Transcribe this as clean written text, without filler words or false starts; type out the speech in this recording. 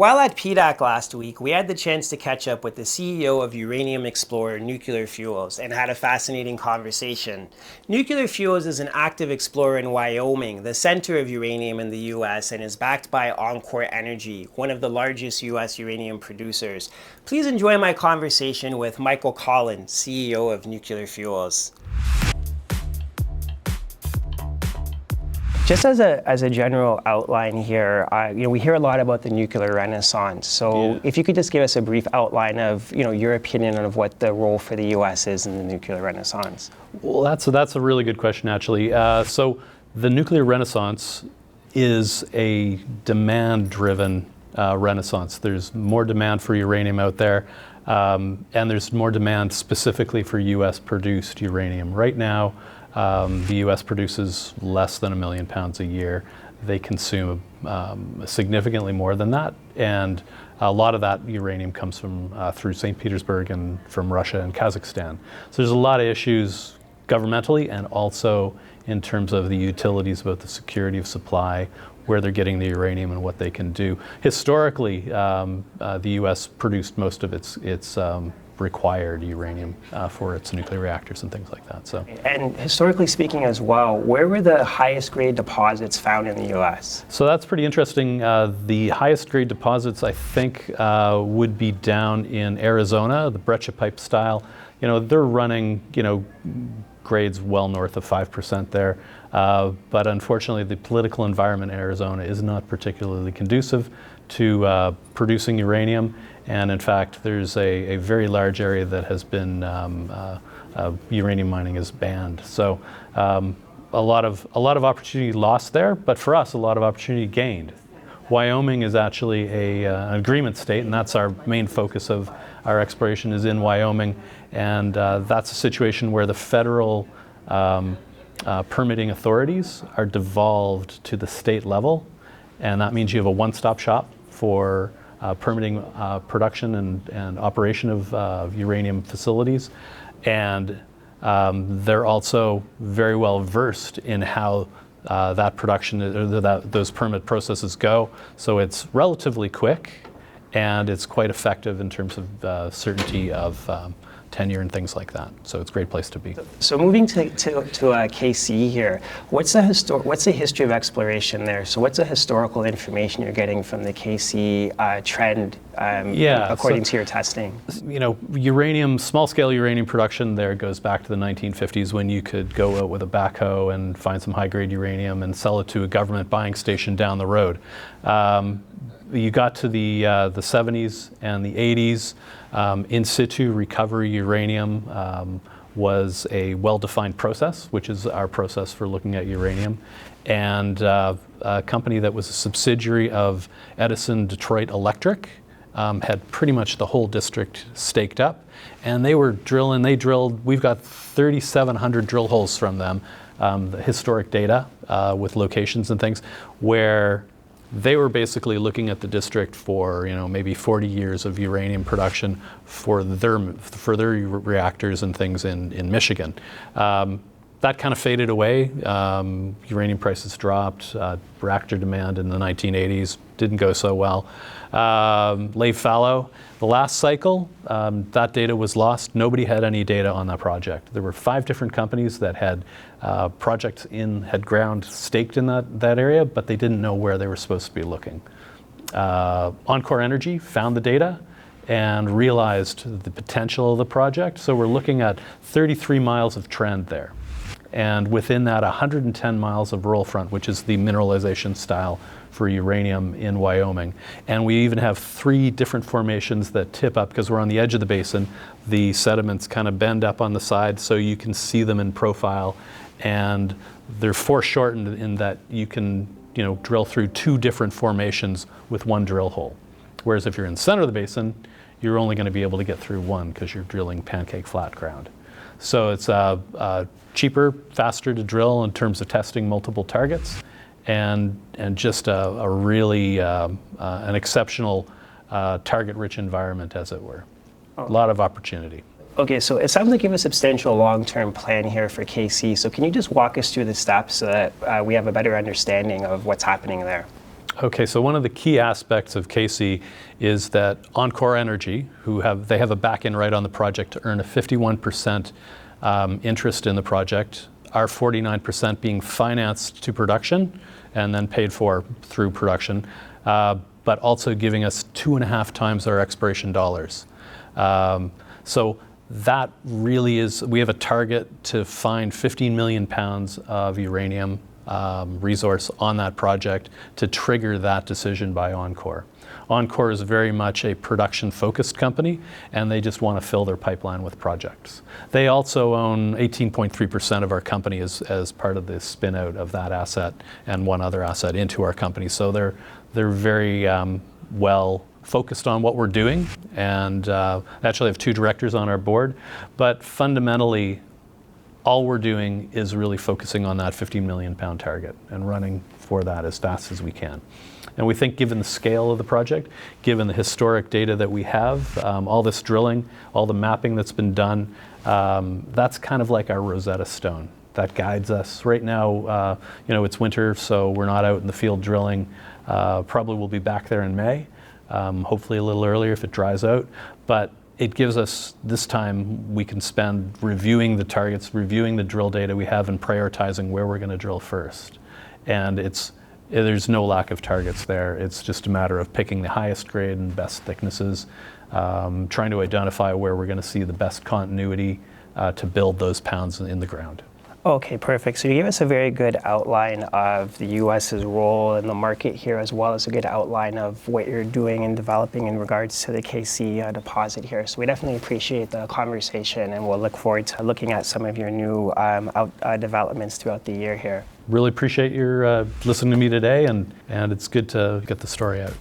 While at PDAC last week, we had the chance to catch up with the CEO of Uranium Explorer Nuclear Fuels and had a fascinating conversation. Nuclear Fuels is an active explorer in Wyoming, the center of uranium in the US, and is backed by Encore Energy, one of the largest US uranium producers. Please enjoy my conversation with Michael Collins, CEO of Nuclear Fuels. Just as a general outline here, we hear a lot about the nuclear renaissance. So if you could just give us a brief outline of your opinion of what the role for the U.S. is in the nuclear renaissance. Well, that's a really good question, actually. So the nuclear renaissance is a demand-driven renaissance. There's more demand for uranium out there, and there's more demand specifically for U.S.-produced uranium. Right now, the U.S. produces less than 1 million pounds a year. They consume significantly more than that, and a lot of that uranium comes from through St. Petersburg and from Russia and Kazakhstan. So there's a lot of issues governmentally and also in terms of the utilities about the security of supply, where they're getting the uranium and what they can do. Historically, the U.S. produced most of its required uranium for its nuclear reactors and things like that. So, and historically speaking as well, where were the highest grade deposits found in the U.S.? So that's pretty interesting. The highest grade deposits, I think, would be down in Arizona, the breccia pipe style. They're running, grades well north of 5% there. But unfortunately, the political environment in Arizona is not particularly conducive to producing uranium. And in fact, there's a very large area that has been uranium mining is banned. So a lot of opportunity lost there, but for us, a lot of opportunity gained. Wyoming is actually an agreement state, and that's our main focus of our exploration is in Wyoming. And that's a situation where the federal permitting authorities are devolved to the state level, and that means you have a one-stop shop for permitting production and operation of uranium facilities. And they're also very well versed in how that production, or those permit processes go. So it's relatively quick, and it's quite effective in terms of certainty of tenure and things like that. So it's a great place to be. So moving to KC here, what's the history of exploration there? So what's the historical information you're getting from the KC trend according to your testing? Uranium, small-scale uranium production there goes back to the 1950s when you could go out with a backhoe and find some high-grade uranium and sell it to a government buying station down the road. You got to the 70s and the 80s, in situ recovery uranium was a well-defined process, which is our process for looking at uranium. And a company that was a subsidiary of Edison Detroit Electric had pretty much the whole district staked up. And they were drilling, we've got 3,700 drill holes from them, the historic data with locations and things, where they were basically looking at the district for maybe 40 years of uranium production for their reactors and things in Michigan. That kind of faded away. Uranium prices dropped. Reactor demand in the 1980s didn't go so well. Lay fallow. The last cycle, that data was lost. Nobody had any data on that project. There were 5 different companies that had projects had ground staked in that area, but they didn't know where they were supposed to be looking. Encore Energy found the data and realized the potential of the project. So we're looking at 33 miles of trend there. And within that, 110 miles of roll front, which is the mineralization style for uranium in Wyoming. And we even have 3 different formations that tip up because we're on the edge of the basin. The sediments kind of bend up on the side so you can see them in profile. And they're foreshortened in that you can drill through 2 different formations with 1 drill hole. Whereas if you're in the center of the basin, you're only going to be able to get through 1 because you're drilling pancake flat ground. So it's cheaper, faster to drill in terms of testing multiple targets, and just a really an exceptional target-rich environment, as it were. A lot of opportunity. Okay, so it sounds like you have a substantial long-term plan here for KC. So can you just walk us through the steps so that we have a better understanding of what's happening there? Okay, so one of the key aspects of KC is that Encore Energy, they have a back-end right on the project to earn a 51% interest in the project, our 49% being financed to production and then paid for through production, but also giving us 2.5 times our exploration dollars. So that really is, we have a target to find 15 million pounds of uranium resource on that project to trigger that decision by Encore. Encore is very much a production-focused company, and they just want to fill their pipeline with projects. They also own 18.3% of our company as part of the spin-out of that asset and one other asset into our company. So they're very well focused on what we're doing, and actually have 2 directors on our board. But fundamentally, all we're doing is really focusing on that 15 million pound target and running for that as fast as we can. And we think, given the scale of the project, given the historic data that we have, all this drilling, all the mapping that's been done, that's kind of like our Rosetta Stone that guides us. Right now, it's winter, so we're not out in the field drilling. Probably we'll be back there in May, hopefully a little earlier if it dries out. But it gives us this time we can spend reviewing the targets, reviewing the drill data we have, and prioritizing where we're going to drill first. And there's no lack of targets there. It's just a matter of picking the highest grade and best thicknesses, trying to identify where we're going to see the best continuity to build those pounds in the ground. Okay, perfect. So you gave us a very good outline of the U.S.'s role in the market here, as well as a good outline of what you're doing and developing in regards to the KC deposit here. So we definitely appreciate the conversation, and we'll look forward to looking at some of your new developments throughout the year here. Really appreciate your listening to me today, and it's good to get the story out.